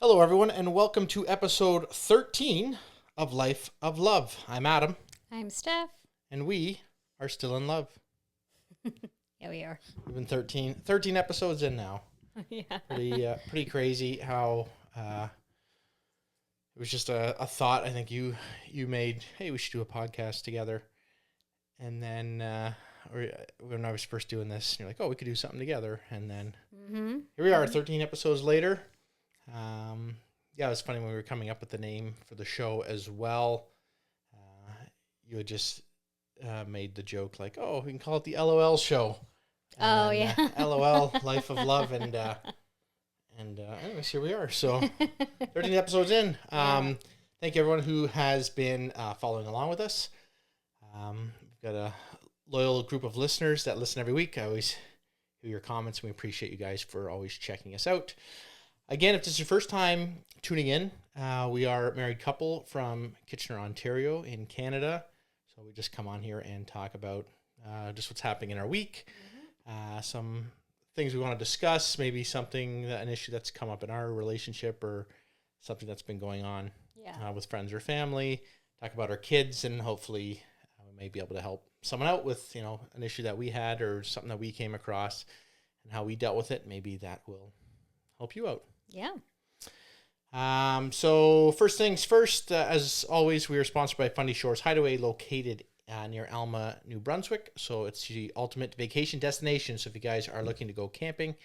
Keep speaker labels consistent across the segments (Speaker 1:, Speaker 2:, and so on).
Speaker 1: Hello, everyone, and welcome to episode 13 of Life of Love. I'm Adam,
Speaker 2: I'm Steph.
Speaker 1: and we are still in love.
Speaker 2: Yeah, we are.
Speaker 1: We've been 13 episodes in now.
Speaker 2: Yeah.
Speaker 1: Pretty crazy how it was just a thought I think you made, hey, we should do a podcast together. And then when I was first doing this, you're like, oh, we could do something together. And then here we are, 13 episodes later. Yeah, it was funny when we were coming up with the name for the show as well. You had just made the joke like, "Oh, we can call it the LOL show." And then, LOL, Life of Love, and anyways, here we are. So, 13 episodes in. Thank you everyone who has been following along with us. We've got a loyal group of listeners that listen every week. I always hear your comments, and we appreciate you guys for always checking us out. Again, if this is your first time tuning in, we are a married couple from Kitchener, Ontario in Canada. So we just come on here and talk about just what's happening in our week, some things we want to discuss, maybe an issue that's come up in our relationship or something that's been going on with friends or family, talk about our kids, and hopefully we may be able to help someone out with, an issue that we had or something that we came across and how we dealt with it. Maybe that will help you out.
Speaker 2: Yeah.
Speaker 1: So first things first, as always, we are sponsored by Fundy Shores Hideaway, located near Alma, New Brunswick. So it's the ultimate vacation destination. So if you guys are looking to go camping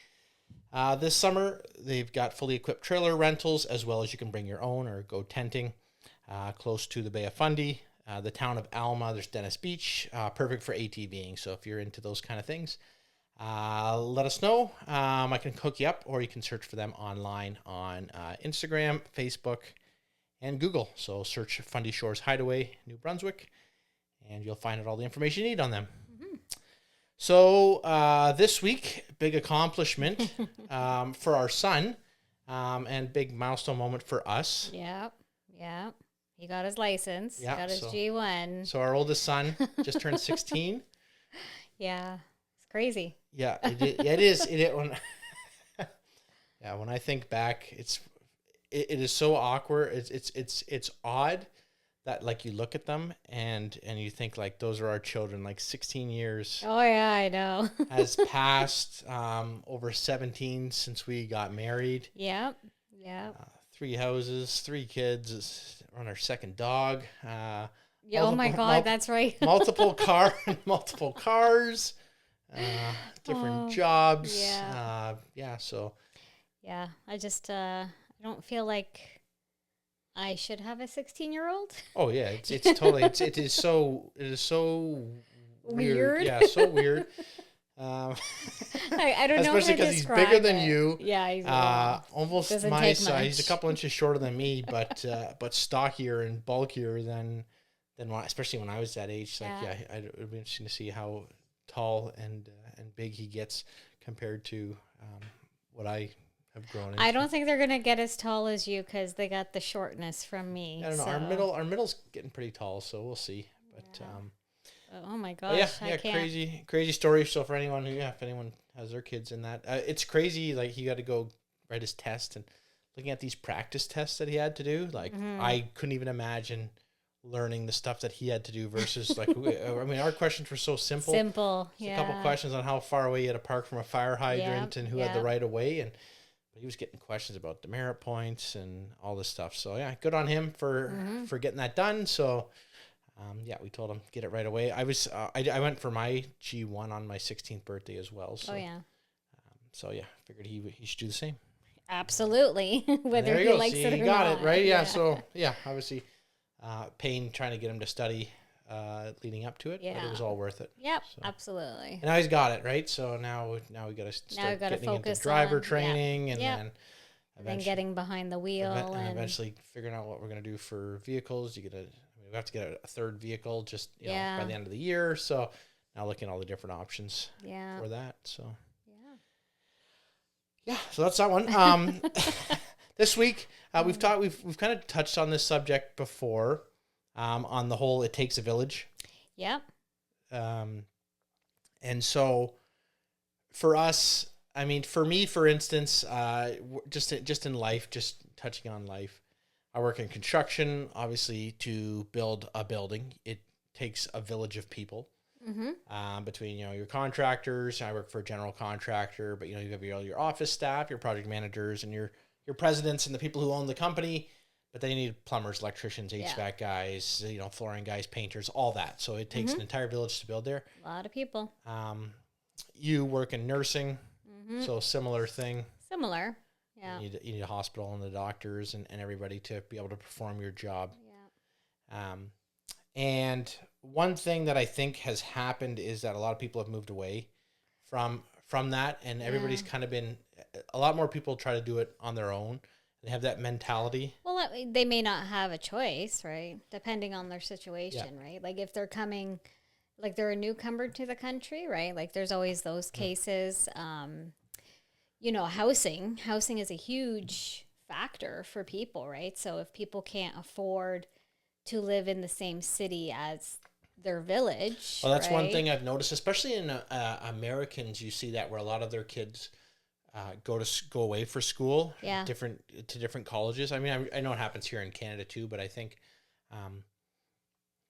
Speaker 1: this summer, they've got fully equipped trailer rentals, as well as you can bring your own or go tenting close to the Bay of Fundy. The town of Alma, there's Dennis Beach, perfect for ATVing. So if you're into those kind of things, let us know. I can hook you up, or you can search for them online on Instagram, Facebook, and Google. So search Fundy Shores Hideaway, New Brunswick, and you'll find out all the information you need on them. Mm-hmm. So this week, big accomplishment for our son, and big milestone moment for us.
Speaker 2: Yeah. He got his license. He got his G1.
Speaker 1: So our oldest son just turned 16.
Speaker 2: Yeah. It's crazy.
Speaker 1: Yeah, it is. When I think back, it is so awkward. It's odd that like you look at them and you think like those are our children. Like 16 years.
Speaker 2: Oh yeah, I know.
Speaker 1: has passed. Over 17 since we got married.
Speaker 2: Yep.
Speaker 1: 3 houses, 3 kids. We're on our second dog.
Speaker 2: Oh my God, that's right.
Speaker 1: multiple cars. Different jobs.
Speaker 2: Yeah. I just, I don't feel like I should have a 16-year-old.
Speaker 1: Oh yeah. It's totally, it is so weird. Yeah. So weird.
Speaker 2: I don't know.
Speaker 1: Especially because he's bigger than you.
Speaker 2: Yeah. He's
Speaker 1: almost my size. He's a couple inches shorter than me, but stockier and bulkier than especially when I was that age. It would be interesting to see how tall and big he gets compared to what I have grown into.
Speaker 2: I don't think they're gonna get as tall as you because they got the shortness from me.
Speaker 1: I don't know. Our middle's getting pretty tall, so we'll see. But
Speaker 2: oh my gosh,
Speaker 1: yeah, crazy story. So for anyone if anyone has their kids in that, it's crazy. Like he got to go write his test, and looking at these practice tests that he had to do, like I couldn't even imagine learning the stuff that he had to do versus like our questions were so simple. A couple questions on how far away you had to park from a fire hydrant and who had the right of way, but he was getting questions about demerit points and all this stuff. So yeah, good on him for getting that done. So we told him get it right away. I went for my G1 on my 16th birthday as well. So figured he should do the same.
Speaker 2: Absolutely. Whether he likes it or not.
Speaker 1: You got it right. Yeah. So obviously. Pain trying to get him to study leading up to it, but it was all worth it.
Speaker 2: Yep, so. Absolutely.
Speaker 1: And now he's got it, right? So now we got to start getting into driver training and
Speaker 2: then getting behind the wheel
Speaker 1: and eventually figuring out what we're going to do for vehicles. We have to get a third vehicle just by the end of the year. So now looking at all the different options for that. So so that's that one. This week, we've kind of touched on this subject before, on the whole, it takes a village.
Speaker 2: Yep.
Speaker 1: And so for us, I mean, for me, for instance, just in life, just touching on life. I work in construction. Obviously, to build a building, it takes a village of people. Between your contractors. I work for a general contractor, but you have your office staff, your project managers, and your presidents and the people who own the company. But then you need plumbers, electricians, HVAC guys, flooring guys, painters, all that. So it takes an entire village to build there.
Speaker 2: A lot of people.
Speaker 1: You work in nursing, so similar thing.
Speaker 2: Similar, yeah.
Speaker 1: You need a hospital and the doctors and everybody to be able to perform your job.
Speaker 2: Yeah.
Speaker 1: And one thing that I think has happened is that a lot of people have moved away from that, and everybody's kind of been, a lot more people try to do it on their own. They have that mentality.
Speaker 2: Well, they may not have a choice, right? Depending on their situation, right? Like if they're coming, like they're a newcomer to the country, right? Like there's always those cases. Housing is a huge factor for people, right? So if people can't afford to live in the same city as their village,
Speaker 1: well, that's one thing I've noticed, especially in Americans. You see that where a lot of their kids go away for school, to different colleges. I mean, I know it happens here in Canada too, but I think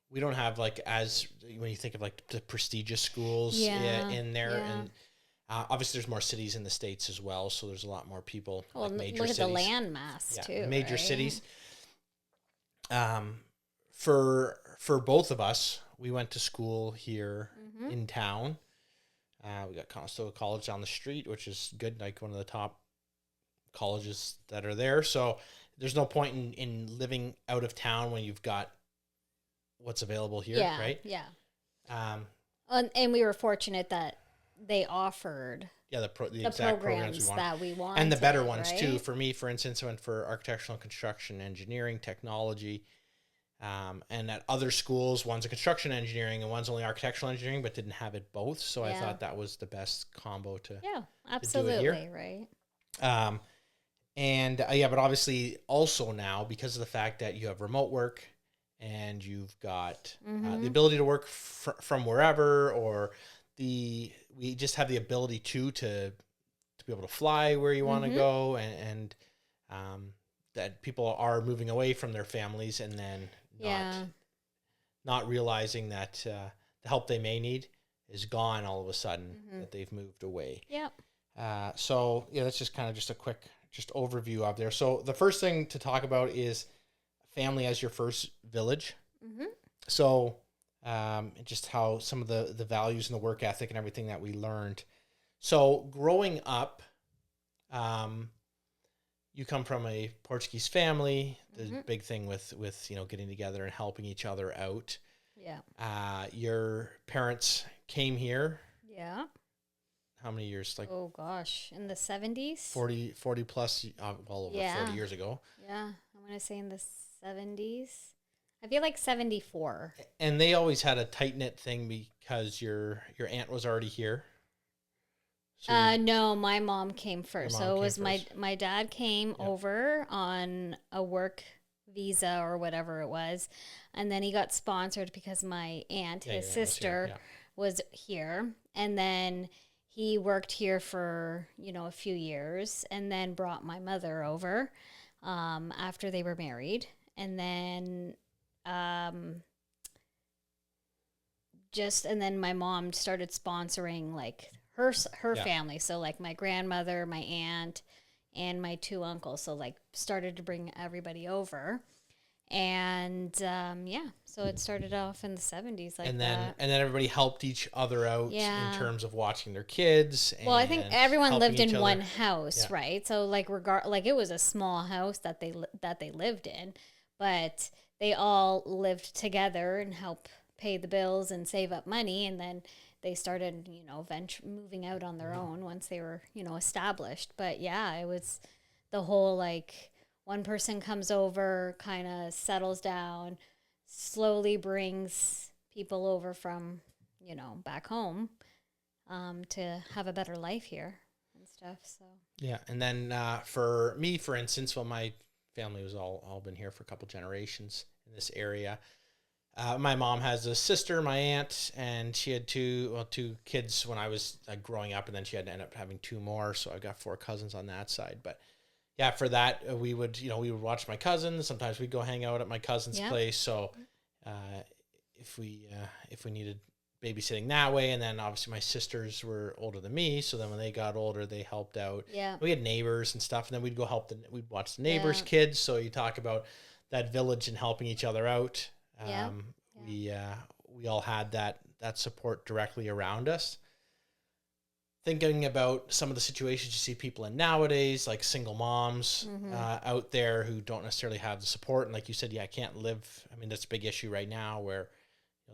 Speaker 1: we don't have when you think of the prestigious schools in there, and obviously there's more cities in the States as well, so there's a lot more people.
Speaker 2: Well,
Speaker 1: major
Speaker 2: look
Speaker 1: cities.
Speaker 2: At the land mass too.
Speaker 1: Major
Speaker 2: right?
Speaker 1: cities. For both of us, we went to school here in town. We got Conestoga College down the street, which is good, like one of the top colleges that are there. So there's no point in living out of town when you've got what's available here, right?
Speaker 2: Yeah. And we were fortunate that they offered
Speaker 1: the exact
Speaker 2: programs that we wanted.
Speaker 1: And the better ones
Speaker 2: right?
Speaker 1: too. For me, for instance, I went for architectural and construction engineering, technology. And at other schools, one's a construction engineering and one's only architectural engineering, but didn't have it both. So I thought that was the best combo to
Speaker 2: absolutely
Speaker 1: to do it here.
Speaker 2: Right.
Speaker 1: But obviously also now, because of the fact that you have remote work and you've got the ability to work from wherever, or we just have the ability to be able to fly where you want to go, and that people are moving away from their families and then not realizing that the help they may need is gone all of a sudden, that they've moved away.
Speaker 2: Yep.
Speaker 1: That's just kind of just a quick overview of there. So the first thing to talk about is family as your first village. So just how some of the values and the work ethic and everything that we learned. So growing up, you come from a Portuguese family. The big thing with getting together and helping each other out. Yeah. Your parents came here.
Speaker 2: Yeah.
Speaker 1: How many years?
Speaker 2: Oh gosh, in the 70s.
Speaker 1: 40 plus, well over 40 years ago.
Speaker 2: Yeah, I'm gonna say in the 70s. I feel like 74.
Speaker 1: And they always had a tight knit thing because your aunt was already here.
Speaker 2: So no, my mom came first. So it was my dad came over on a work visa or whatever it was, and then he got sponsored because my aunt, his sister, was here, and then he worked here for a few years, and then brought my mother over after they were married, and then and then my mom started sponsoring her family, so my grandmother, my aunt, and my two uncles, so started to bring everybody over, and so it started off in the 70s
Speaker 1: and then everybody helped each other out in terms of watching their kids.
Speaker 2: Well, I think everyone lived in one house, right? So it was a small house that they lived in, but they all lived together and helped pay the bills and save up money, and then they started, moving out on their own once they were, established. But it was the whole one person comes over, kind of settles down, slowly brings people over from, back home to have a better life here and stuff. So
Speaker 1: and then for me, for instance, my family was all been here for a couple generations in this area. My mom has a sister, my aunt, and she had two kids when I was growing up, and then she had to end up having two more. So I got 4 cousins on that side. But yeah, for that, we would watch my cousins. Sometimes we'd go hang out at my cousin's place. So if we needed babysitting that way, and then obviously my sisters were older than me, so then when they got older, they helped out.
Speaker 2: Yeah.
Speaker 1: We had neighbors and stuff, and then we'd go we'd watch the neighbors' kids. So you talk about that village and helping each other out. We all had that support directly around us. Thinking about some of the situations you see people in nowadays, like single moms out there who don't necessarily have the support. And like you said, I can't live. I mean, that's a big issue right now where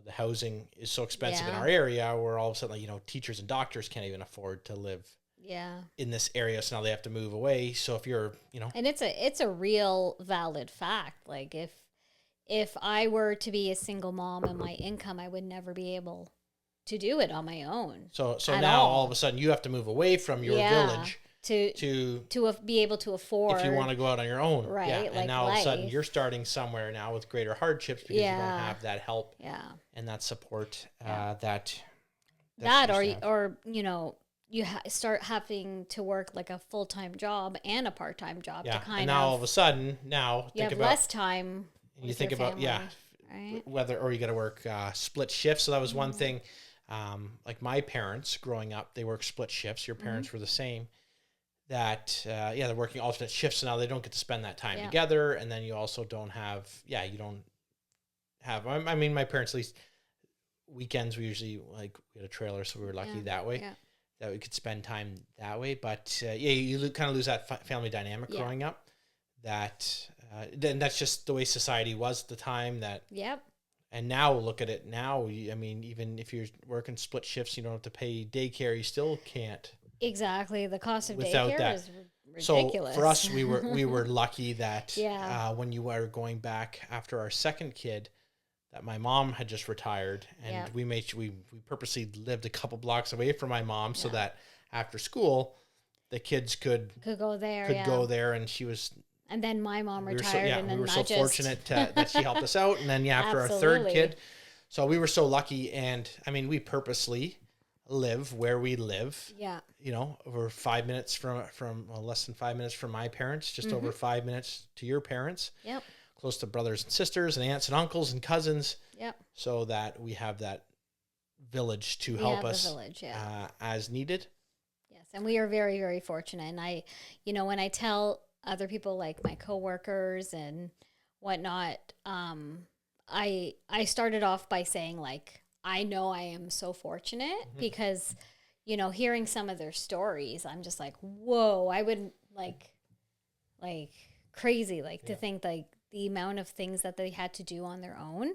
Speaker 1: the housing is so expensive in our area where all of a sudden, teachers and doctors can't even afford to live in this area. So now they have to move away. So if you're,
Speaker 2: And it's a real valid fact. Like if I were to be a single mom and my income, I would never be able to do it on my own.
Speaker 1: So now all of a sudden you have to move away from your village
Speaker 2: to be able to afford,
Speaker 1: if you want to go out on your own,
Speaker 2: right?
Speaker 1: Yeah. And now all of a sudden you're starting somewhere now with greater hardships because you don't have that help, and that support
Speaker 2: or you start having to work like a full-time job and a part-time job to kind
Speaker 1: and now all of a sudden
Speaker 2: you have less time.
Speaker 1: And you think about
Speaker 2: right?
Speaker 1: whether or you got to work split shifts. So that was one thing. Like my parents growing up, they work split shifts. Your parents were the same. That they're working alternate shifts, so now they don't get to spend that time together. And then you also don't have I mean, my parents, at least weekends, we usually we had a trailer, so we were lucky that way that we could spend time that way. But you kind of lose that family dynamic growing up. That then that's just the way society was at the time. And now look at it now. I mean, even if you're working split shifts, you don't have to pay daycare. You still can't.
Speaker 2: Exactly, the cost of daycare is ridiculous.
Speaker 1: So for us, we were lucky that when you were going back after our second kid, that my mom had just retired, and we purposely lived a couple blocks away from my mom so that after school, the kids could go there, and she was.
Speaker 2: And then my mom retired, and then
Speaker 1: we were so fortunate that she helped us out. And then after our third kid, so we were so lucky. And I mean, we purposely live where we live.
Speaker 2: Yeah,
Speaker 1: over 5 minutes from less than 5 minutes from my parents, just over 5 minutes to your parents.
Speaker 2: Yep.
Speaker 1: Close to brothers and sisters and aunts and uncles and cousins.
Speaker 2: Yep.
Speaker 1: So that we have that village to help us as needed.
Speaker 2: Yes, and we are very, very fortunate. And I, when I tell other people, like my coworkers and whatnot, I started off by saying, like, I know I am so fortunate because, hearing some of their stories, I'm just like, whoa, I would like crazy, to think like the amount of things that they had to do on their own,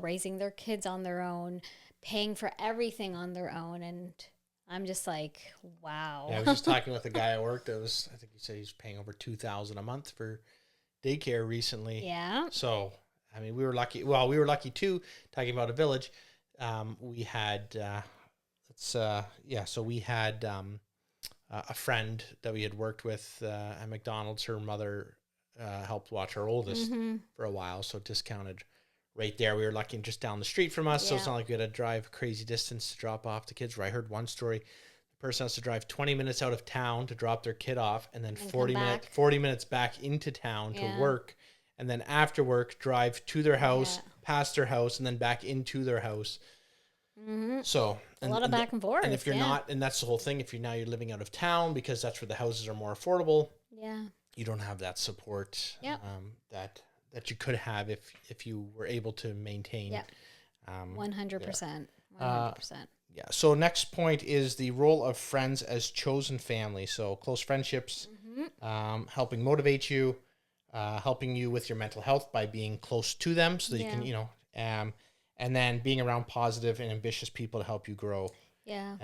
Speaker 2: raising their kids on their own, paying for everything on their own. And I'm just like, wow.
Speaker 1: Yeah, I was just talking with a guy at work I think he said he's paying over $2,000 a month for daycare recently.
Speaker 2: Yeah.
Speaker 1: So, I mean, we were lucky. Well, we were lucky too, talking about a village. We had, so we had a friend that we had worked with at McDonald's. Her mother helped watch our oldest for a while, so discounted right there. We were lucky just down the street from us, so it's not like we had to drive a crazy distance to drop off the kids. Where I heard one story, the person has to drive 20 minutes out of town to drop their kid off, and then 40 minutes back into town to work, and then after work drive to their house, past their house, and then back into their house. So
Speaker 2: a lot of back and forth.
Speaker 1: And if you're not, and that's the whole thing, if you're living out of town because that's where the houses are more affordable, you don't have that support that you could have if you were able to maintain.
Speaker 2: 100%. 100%.
Speaker 1: So next point is the role of friends as chosen family. So close friendships, helping motivate you, helping you with your mental health by being close to them so that you can, and then being around positive and ambitious people to help you grow.
Speaker 2: Yeah.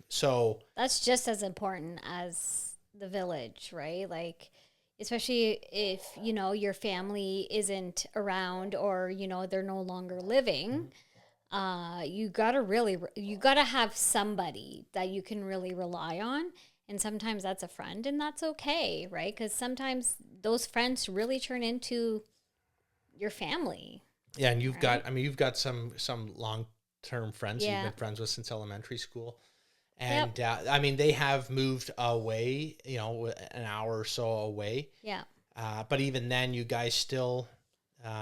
Speaker 1: So
Speaker 2: that's just as important as the village, right? Like, especially if, your family isn't around or, they're no longer living, you gotta have somebody that you can really rely on. And sometimes that's a friend, and that's okay, right? Because sometimes those friends really turn into your family.
Speaker 1: Yeah, and you've got some long-term friends you've been friends with since elementary school. And I mean, they have moved away, an hour or so away.
Speaker 2: Yeah.
Speaker 1: But even then, you guys still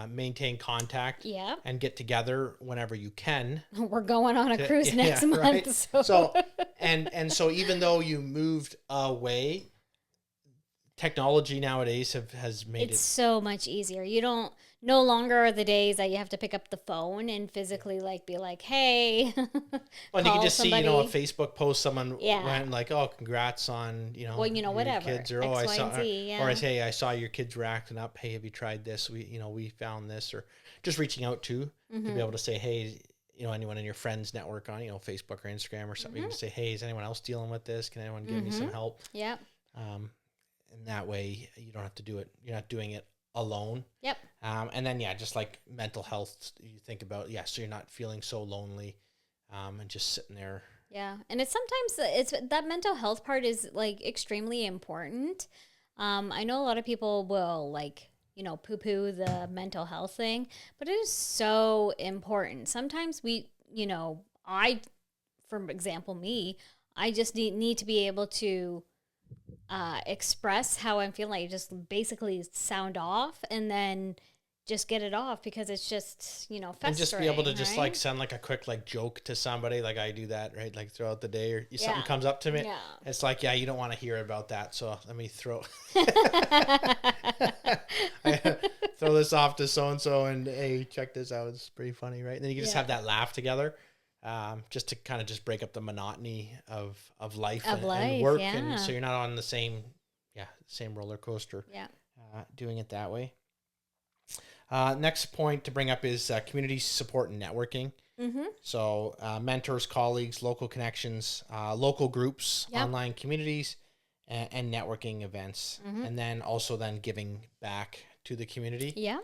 Speaker 1: maintain contact and get together whenever you can.
Speaker 2: We're going on a cruise next month. Right?
Speaker 1: So and so even though you moved away, technology nowadays has made it
Speaker 2: so much easier. You don't no longer are the days that you have to pick up the phone and physically be like, hey.
Speaker 1: Well, you can just somebody. See, a Facebook post, someone went like, oh, congrats on,
Speaker 2: well, whatever.
Speaker 1: Kids, or X, I saw, or I say, I saw your kids were acting up. Hey, have you tried this? We found this, or just reaching out to be able to say, hey, anyone in your friends network on, Facebook or Instagram or something, you can say, hey, is anyone else dealing with this? Can anyone give me some help?
Speaker 2: Yeah.
Speaker 1: And that way you don't have to do it. You're not doing it alone.
Speaker 2: Yep.
Speaker 1: And then, just like mental health, you think about, so you're not feeling so lonely and just sitting there.
Speaker 2: Yeah. And it's that mental health part is extremely important. I know a lot of people will poo-poo the mental health thing, but it is so important. Sometimes for example, me, I just need to be able to express how I'm feeling, just basically sound off and then just get it off because it's just, festering.
Speaker 1: And just be able to just send a quick joke to somebody. Like I do that, right? Throughout the day or something comes up to me. Yeah. It's you don't want to hear about that. So let me throw this off to so-and-so and hey, check this out. It's pretty funny, right? And then you can just have that laugh together. Just to kind of just break up the monotony of life and work. Yeah. And so you're not on the same roller coaster.
Speaker 2: Yeah.
Speaker 1: Doing it that way. Next point to bring up is community support and networking. Mm-hmm. So mentors, colleagues, local connections, local groups, online communities, and networking events. Mm-hmm. And then also giving back to the community.
Speaker 2: Yeah.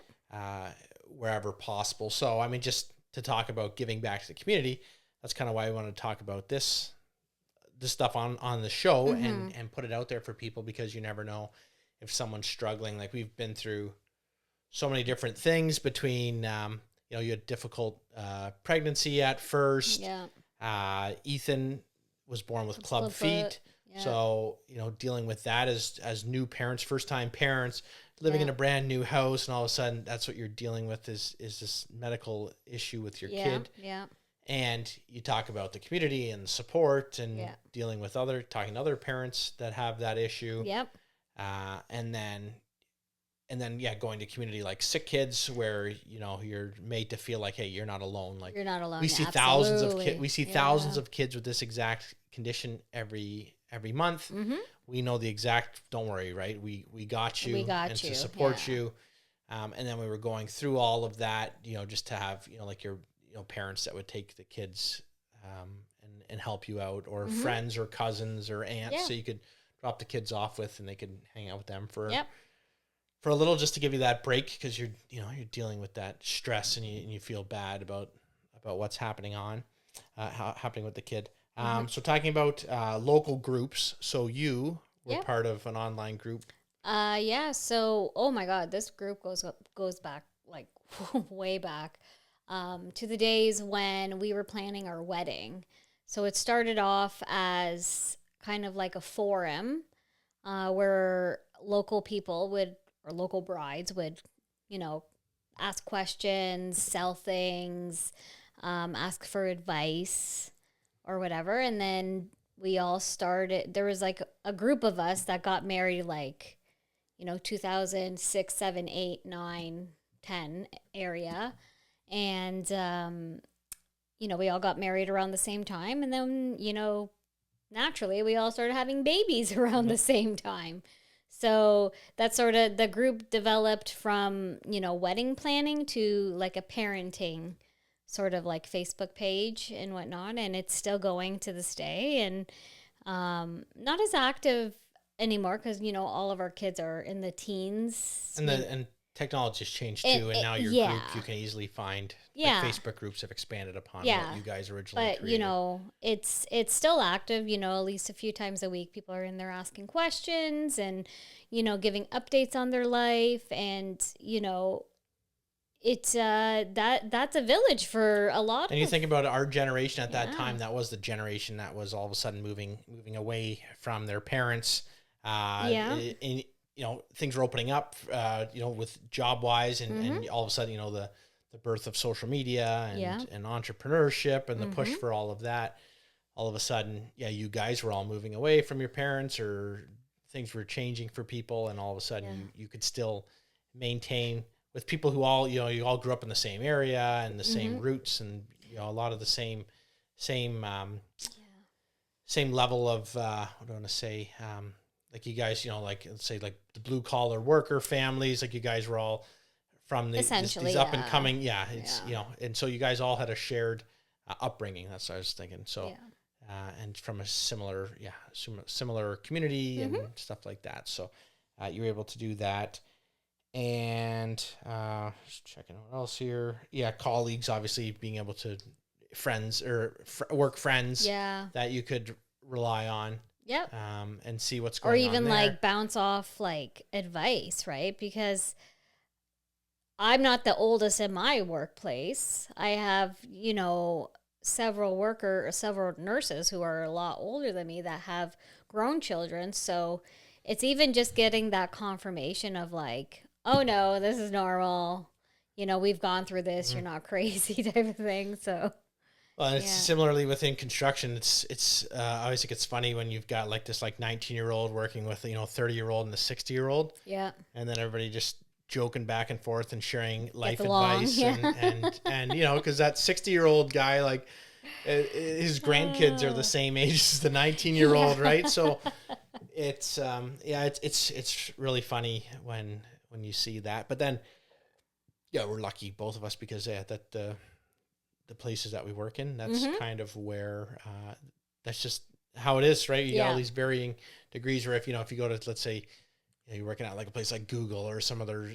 Speaker 1: Wherever possible. So, I mean, just to talk about giving back to the community, that's kind of why we want to talk about this stuff on the show and put it out there for people, because you never know if someone's struggling. We've been through so many different things between, you had difficult pregnancy at first.
Speaker 2: Yeah.
Speaker 1: Ethan was born with club feet. Yeah. So, dealing with that as new parents, first time parents, living in a brand new house, and all of a sudden that's what you're dealing with is this medical issue with your kid.
Speaker 2: Yeah.
Speaker 1: And you talk about the community and support and dealing with talking to other parents that have that issue.
Speaker 2: Yep.
Speaker 1: And then going to community like sick kids where, you're made to feel like, hey, you're not alone.
Speaker 2: You're not alone.
Speaker 1: We see thousands of kids. We see thousands of kids with this exact condition every month. Mm-hmm. We know the exact, don't worry, right? We got you. To support you. And then we were going through all of that, just to have, your parents that would take the kids and help you out, or friends or cousins or aunts, so you could drop the kids off with and they could hang out with them for a little, just to give you that break, because you're dealing with that stress and you feel bad about what's happening happening with the kid. So talking about local groups, so you were part of an online group.
Speaker 2: So, oh my God, this group goes back way back to the days when we were planning our wedding. So it started off as kind of like a forum where local people or local brides would, ask questions, sell things, ask for advice or whatever. And then we all started, there was a group of us that got married 2006, 7, 8, 9, 10 area. And, we all got married around the same time. And then, naturally we all started having babies around the same time. So that's sort of, the group developed from, wedding planning to a parenting sort of Facebook page and whatnot. And it's still going to this day, and not as active anymore because, all of our kids are in the teens.
Speaker 1: And technology has changed too, and now your group you can easily find. Facebook groups have expanded upon what you guys originally created.
Speaker 2: But it's still active. At least a few times a week, people are in there asking questions and giving updates on their life, and it's that's a village for a lot
Speaker 1: And you
Speaker 2: of,
Speaker 1: think about our generation at that time, that was the generation that was all of a sudden moving away from their parents. And, things were opening up, with job wise, and all of a sudden, the birth of social media and entrepreneurship and the push for all of that. All of a sudden, you guys were all moving away from your parents, or things were changing for people, and all of a sudden you could still maintain with people who all, you all grew up in the same area and the same roots, and, a lot of the same level of, what do I want to say? Like you guys, like, let's say like the blue collar worker families, like you guys were all from these up and coming. And so you guys all had a shared upbringing. That's what I was thinking. So, and from a similar community and stuff like that. So you were able to do that. And just checking what else here. Colleagues, obviously being able to friends or work friends that you could rely on.
Speaker 2: Yep.
Speaker 1: And see what's going on.
Speaker 2: Or even
Speaker 1: there.
Speaker 2: like bounce off like advice, right? Because I'm not the oldest in my workplace. I have, several nurses who are a lot older than me that have grown children. So it's even just getting that confirmation of like, oh no, this is normal. We've gone through this. You're not crazy type of thing. So.
Speaker 1: Well, it's similarly within construction. It's I always think it's funny when you've got like this 19-year-old working with 30-year-old and the 60-year-old.
Speaker 2: Yeah.
Speaker 1: And then everybody just joking back and forth and sharing life advice and because that 60-year-old guy, like his grandkids are the same age as the 19-year-old, right? So it's it's really funny when you see that. But then we're lucky, both of us, because the places that we work in, that's kind of where that's just how it is, right? You got all these varying degrees where if you go to, let's say, you're working at like a place like Google or some other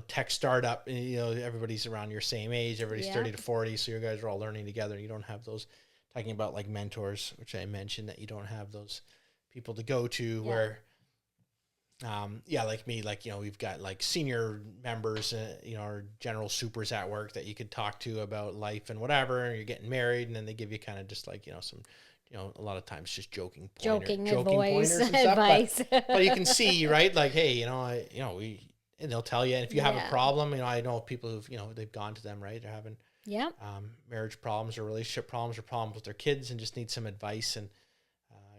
Speaker 1: tech startup, and everybody's around your same age, everybody's 30 to 40, so you guys are all learning together. You don't have those, talking about like mentors, which I mentioned, that you don't have those people to go to where like me, like, we've got like senior members, or general supers at work that you could talk to about life and whatever, and you're getting married, and then they give you kind of just like, some, a lot of times just joking pointers and
Speaker 2: advice.
Speaker 1: Stuff, but you can see, right? Like, hey, and they'll tell you, and if you have a problem, I know people who've, they've gone to them, right? They're having marriage problems or relationship problems or problems with their kids and just need some advice. And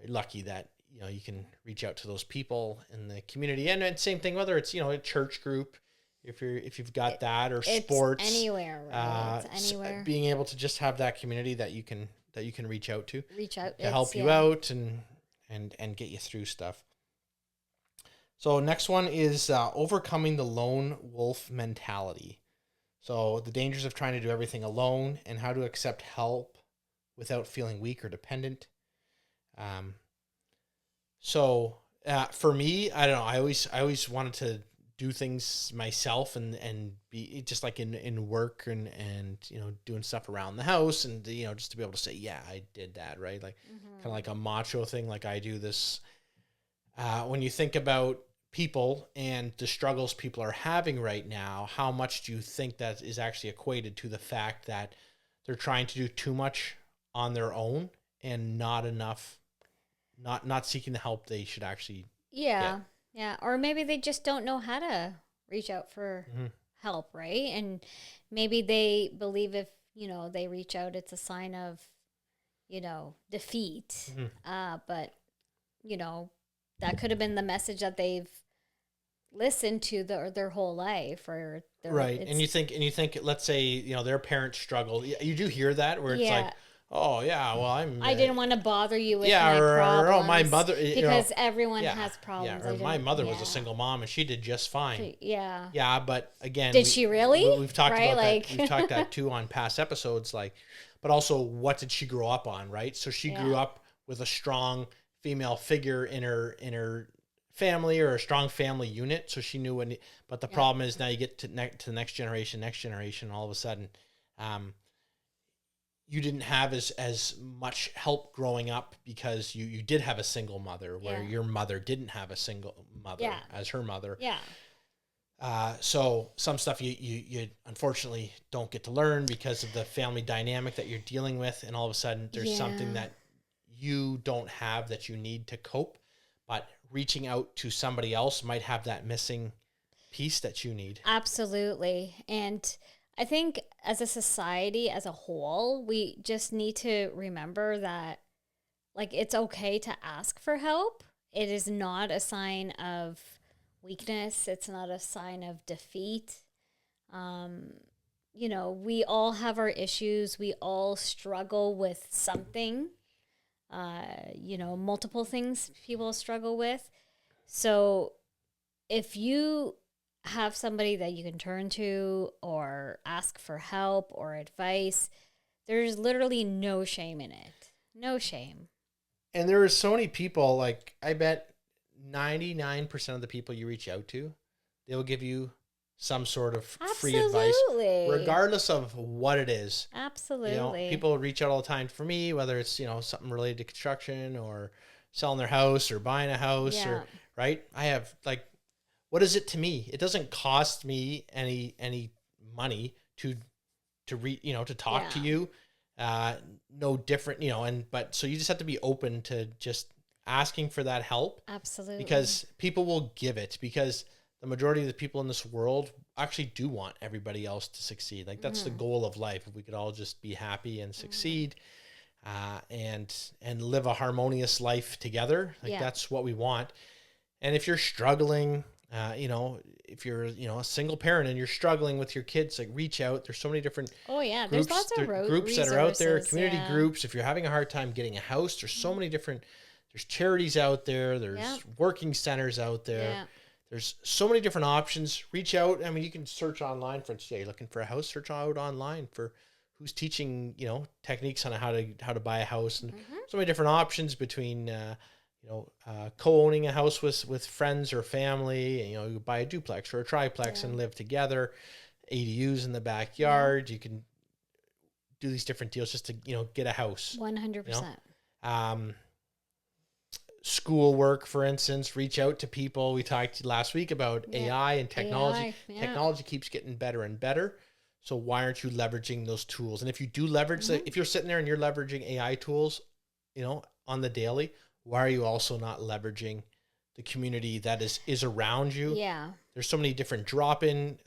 Speaker 1: you're lucky that, you can reach out to those people in the community. And same thing, whether it's, a church group, if you've got that, or sports,
Speaker 2: anywhere, right? It's anywhere.
Speaker 1: Being able to just have that community that you can reach out to help you out and get you through stuff. So next one is overcoming the lone wolf mentality. So the dangers of trying to do everything alone and how to accept help without feeling weak or dependent. So for me, I don't know. I always wanted to do things myself and be just like in work and doing stuff around the house and just to be able to say, yeah, I did that, right? Like kind of like a macho thing. Like I do this. When you think about people and the struggles people are having right now, how much do you think that is actually equated to the fact that they're trying to do too much on their own and not enough, not seeking the help they should actually get?
Speaker 2: Yeah, or maybe they just don't know how to reach out for help, right? And maybe they believe if, they reach out, it's a sign of, defeat. But, that could have been the message that they've listened to their whole life, or
Speaker 1: right. And you think, let's say, their parents struggle. You do hear that where it's like, oh yeah, well I didn't
Speaker 2: want to bother you with my problems.
Speaker 1: Or my mother,
Speaker 2: because everyone has problems.
Speaker 1: Yeah, or my mother was a single mom and she did just fine.
Speaker 2: Yeah.
Speaker 1: Yeah, but again,
Speaker 2: did she really?
Speaker 1: We've talked about that. We've talked that too on past episodes. Like, but also, what did she grow up on? Right. So she grew up with a strong female figure in her family, or a strong family unit. So she knew when. But the problem is now you get to the next generation. All of a sudden, you didn't have as much help growing up because you did have a single mother, where your mother didn't have a single mother as her mother.
Speaker 2: Yeah.
Speaker 1: So some stuff you unfortunately don't get to learn because of the family dynamic that you're dealing with, and all of a sudden there's something that you don't have that you need to cope, but reaching out to somebody else might have that missing piece that you need.
Speaker 2: Absolutely. And I think as a society as a whole, we just need to remember that like it's okay to ask for help. It is not a sign of weakness. It's not a sign of defeat. You know, we all have our issues. We all struggle with something. You know, multiple things people struggle with. So if you have somebody that you can turn to or ask for help or advice, there's literally no shame in it. No shame.
Speaker 1: And there are so many people, like I bet 99% of the people you reach out to, they will give you some sort of free advice, regardless of what it is.
Speaker 2: Absolutely.
Speaker 1: You know, people reach out all the time for me, whether it's, you know, something related to construction or selling their house or buying a house or, right? I have like, what is it to me? It doesn't cost me any money to talk to you. No different, you know, but so you just have to be open to just asking for that help.
Speaker 2: Absolutely.
Speaker 1: Because people will give it, because the majority of the people in this world actually do want everybody else to succeed. Like that's the goal of life. If we could all just be happy and succeed, and live a harmonious life together, like that's what we want. And if you're struggling, you know, if you're, you know, a single parent and you're struggling with your kids, like reach out. There's so many different groups,
Speaker 2: there's lots of
Speaker 1: groups that are out there, community groups. If you're having a hard time getting a house, there's so many different, there's charities out there. There's working centers out there. Yeah. There's so many different options. Reach out. I mean, you can search online for, you're looking for a house, search out online for who's teaching, you know, techniques on how to buy a house, and so many different options between, co-owning a house with friends or family. And, you know, you buy a duplex or a triplex and live together, ADUs in the backyard. You can do these different deals just to, you know, get a house.
Speaker 2: 100%.
Speaker 1: You know? Schoolwork, for instance, reach out to people. We talked last week about AI and technology. Technology keeps getting better and better. So why aren't you leveraging those tools? And if you do leverage, if you're sitting there and you're leveraging AI tools, you know, on the daily, why are you also not leveraging the community that is around you?
Speaker 2: Yeah.
Speaker 1: There's so many different drop-in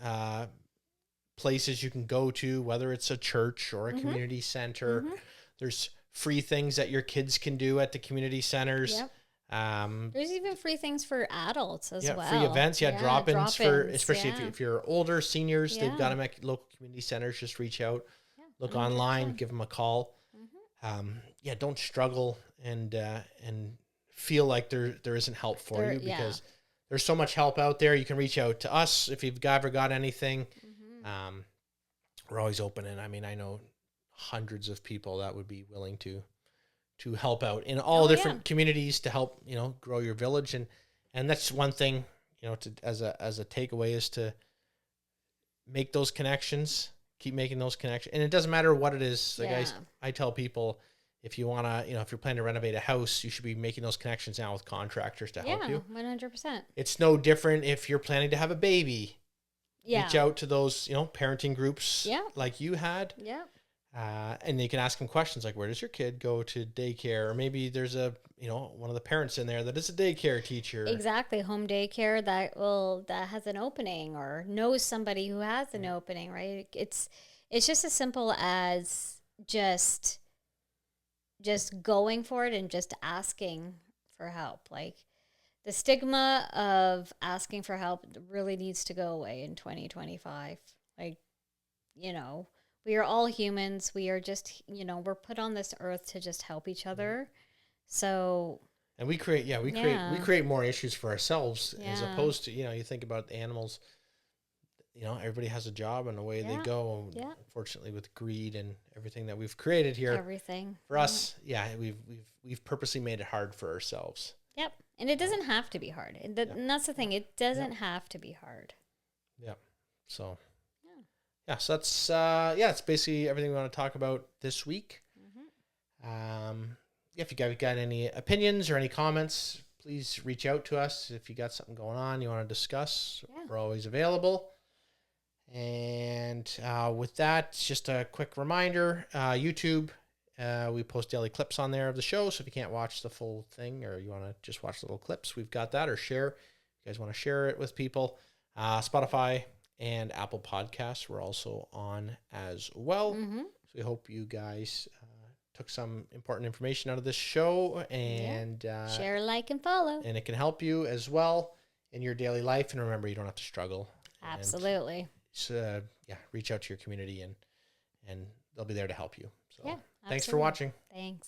Speaker 1: places you can go to, whether it's a church or a community center. There's free things that your kids can do at the community centers.
Speaker 2: Yep. There's even free things for adults as well.
Speaker 1: Free events, drop-ins for, especially if you're older, seniors, they've got them at local community centers. Just reach out, look 100%. Online, give them a call. Don't struggle and feel like there isn't help for you, because there's so much help out there. You can reach out to us if you've ever got anything. We're always open, and I mean, I know hundreds of people that would be willing to help out in all different communities to help, you know, grow your village. And that's one thing, you know, as a takeaway is to make those connections, keep making those connections. And it doesn't matter what it is. Like I tell people, if you want to, you know, if you're planning to renovate a house, you should be making those connections now with contractors to help you.
Speaker 2: 100%. It's
Speaker 1: no different if you're planning to have a baby. Reach out to those, you know, parenting groups like you had.
Speaker 2: Yeah.
Speaker 1: And you can ask them questions like, where does your kid go to daycare? Or maybe there's one of the parents in there that is a daycare teacher.
Speaker 2: Exactly. Home daycare that has an opening or knows somebody who has an opening, right? It's just as simple as just going for it and just asking for help. Like the stigma of asking for help really needs to go away in 2025. Like, you know, we are all humans. We are just, you know, we're put on this earth to just help each other. So.
Speaker 1: And we create more issues for ourselves as opposed to, you know, you think about the animals, you know, everybody has a job and away they go. Yeah. Unfortunately, with greed and everything that we've created here.
Speaker 2: Everything.
Speaker 1: For us, we've purposely made it hard for ourselves.
Speaker 2: Yep. And it doesn't have to be hard. And that's the thing. It doesn't have to be hard.
Speaker 1: Yeah. So. So that's it's basically everything we want to talk about this week. If you guys got any opinions or any comments, please reach out to us if you got something going on you want to discuss.
Speaker 2: Yeah.
Speaker 1: We're always available. And with that, just a quick reminder, YouTube, we post daily clips on there of the show. So if you can't watch the full thing or you want to just watch little clips, we've got that, or share. If you guys want to share it with people. Spotify and Apple Podcasts, we're also on as well. So we hope you guys took some important information out of this show, and
Speaker 2: share, like, and follow.
Speaker 1: And it can help you as well in your daily life. And remember, you don't have to struggle.
Speaker 2: Absolutely.
Speaker 1: So reach out to your community, and they'll be there to help you. So
Speaker 2: yeah,
Speaker 1: thanks for watching.
Speaker 2: Thanks.